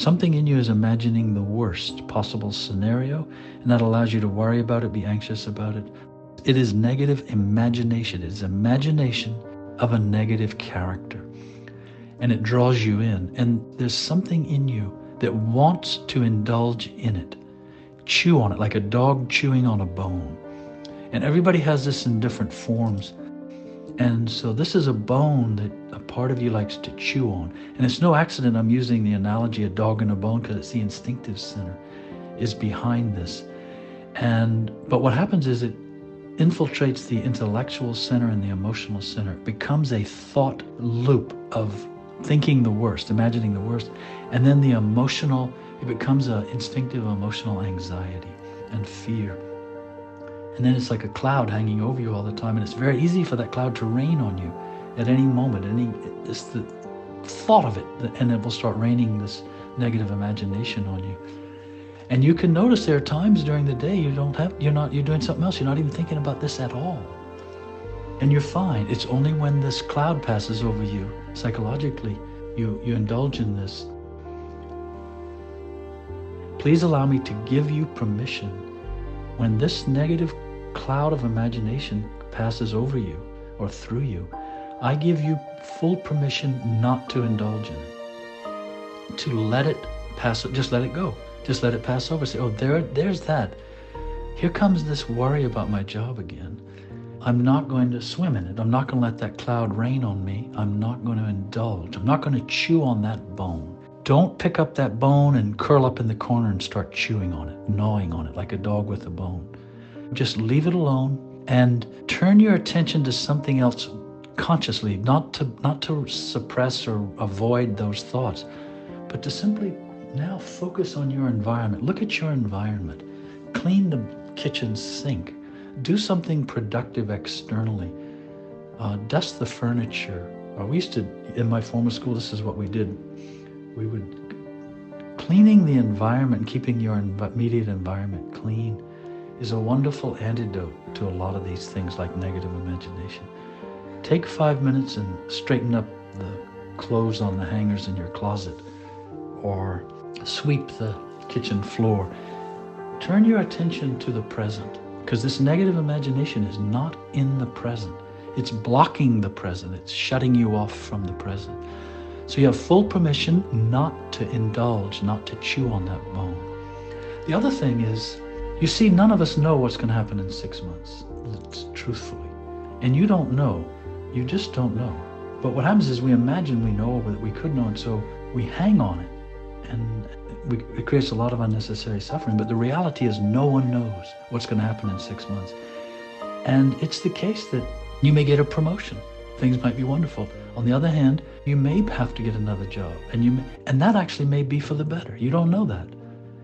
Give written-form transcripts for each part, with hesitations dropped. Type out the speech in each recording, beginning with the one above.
Something in you is imagining the worst possible scenario, and that allows you to worry about it, be anxious about it. It is negative imagination. It is imagination of a negative character, and it draws you in. And there's something in you that wants to indulge in it, chew on it like a dog chewing on a bone. And everybody has this in different forms. And so this is a bone that a part of you likes to chew on. And it's no accident I'm using the analogy of dog and a bone, because it's the instinctive center is behind this. But what happens is it infiltrates the intellectual center and the emotional center. It becomes a thought loop of thinking the worst, imagining the worst. And then the emotional, it becomes an instinctive emotional anxiety and fear. And then it's like a cloud hanging over you all the time, and it's very easy for that cloud to rain on you at any moment. It's the thought of it, and it will start raining this negative imagination on you. And you can notice there are times during the day you're doing something else. You're not even thinking about this at all, and you're fine. It's only when this cloud passes over you psychologically, you indulge in this. Please allow me to give you permission. When this negative cloud of imagination passes over you or through you, I give you full permission not to indulge in it, to let it pass. Just let it go. Just let it pass over. Say, oh, there's that. Here comes this worry about my job again. I'm not going to swim in it. I'm not going to let that cloud rain on me. I'm not going to indulge. I'm not going to chew on that bone. Don't pick up that bone and curl up in the corner and start chewing on it, gnawing on it like a dog with a bone. Just leave it alone and turn your attention to something else consciously, not to suppress or avoid those thoughts, but to simply now focus on your environment. Look at your environment. Clean the kitchen sink. Do something productive externally. Dust the furniture. We used to, in my former school, this is what we did. We would, cleaning the environment and keeping your immediate environment clean is a wonderful antidote to a lot of these things like negative imagination. Take 5 minutes and straighten up the clothes on the hangers in your closet, or sweep the kitchen floor. Turn your attention to the present, because this negative imagination is not in the present. It's blocking the present. It's shutting you off from the present. So you have full permission not to indulge, not to chew on that bone. The other thing is, you see, none of us know what's going to happen in 6 months, truthfully. And you don't know. You just don't know. But what happens is we imagine we know, but we could know, and so we hang on it. And it creates a lot of unnecessary suffering. But the reality is no one knows what's going to happen in 6 months. And it's the case that you may get a promotion. Things might be wonderful. On the other hand, you may have to get another job, and that actually may be for the better. You don't know that.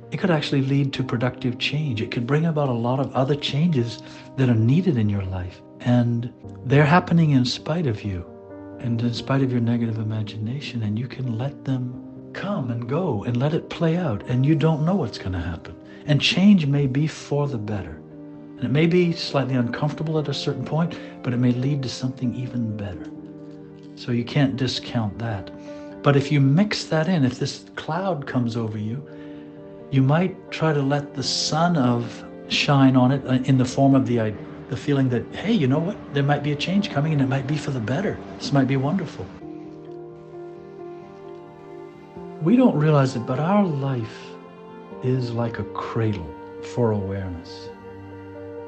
It could actually lead to productive change. It could bring about a lot of other changes that are needed in your life. And they're happening in spite of you and in spite of your negative imagination, and you can let them come and go and let it play out, and you don't know what's going to happen. And change may be for the better. And it may be slightly uncomfortable at a certain point, but it may lead to something even better. So you can't discount that. But if you mix that in, if this cloud comes over you, you might try to let the sun shine on it in the form of the feeling that, hey, you know what? There might be a change coming, and it might be for the better. This might be wonderful. We don't realize it, but our life is like a cradle for awareness.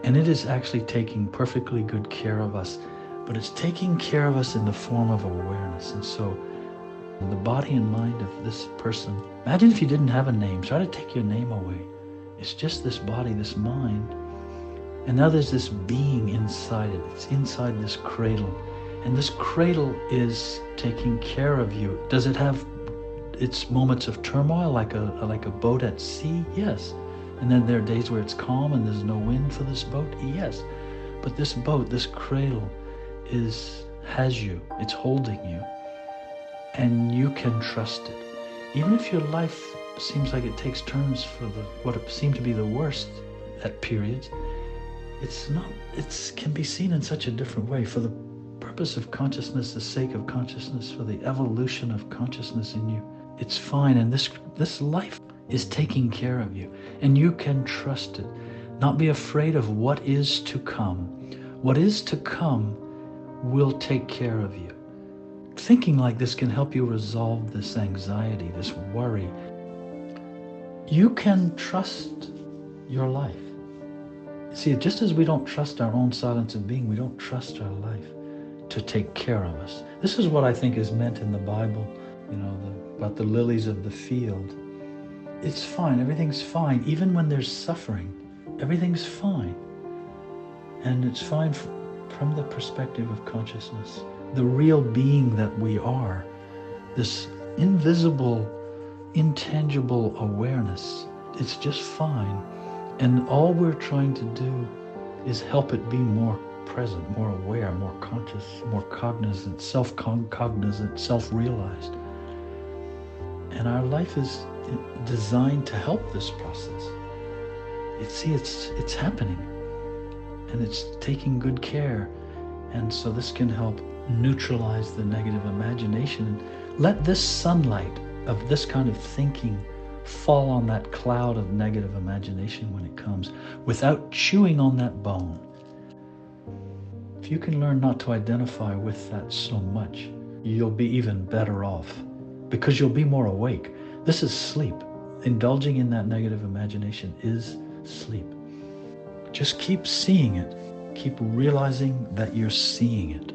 And it is actually taking perfectly good care of us, but it's taking care of us in the form of awareness. And so the body and mind of this person, imagine if you didn't have a name. Try to take your name away. It's just this body, this mind. And now there's this being inside it. It's inside this cradle. And this cradle is taking care of you. Does it have its moments of turmoil like a boat at sea? Yes. And then there are days where it's calm and there's no wind for this boat? Yes. But this boat, this cradle, has you. It's holding you. And you can trust it. Even if your life seems like it takes turns for what seem to be the worst at periods, it can be seen in such a different way. For the purpose of consciousness, the sake of consciousness, for the evolution of consciousness in you, It's fine. And this life is taking care of you, and you can trust it. Not be afraid of what is to come. What is to come will take care of you. Thinking like this can help you resolve this anxiety, this worry. You can trust your life. See, just as we don't trust our own silence of being, we don't trust our life to take care of us. This is what I think is meant in the Bible, about the lilies of the field. It's fine. Everything's fine. Even when there's suffering, everything's fine. And it's fine from the perspective of consciousness. The real being that we are, this invisible, intangible awareness, it's just fine. And all we're trying to do is help it be more present, more aware, more conscious, more cognizant, self-cognizant, self-realized. And our life is designed to help this process. It's happening, and it's taking good care. And so this can help neutralize the negative imagination and let this sunlight of this kind of thinking fall on that cloud of negative imagination when it comes, without chewing on that bone. If you can learn not to identify with that so much, you'll be even better off, because you'll be more awake. This is sleep. Indulging in that negative imagination is sleep. Just keep seeing it. Keep realizing that you're seeing it.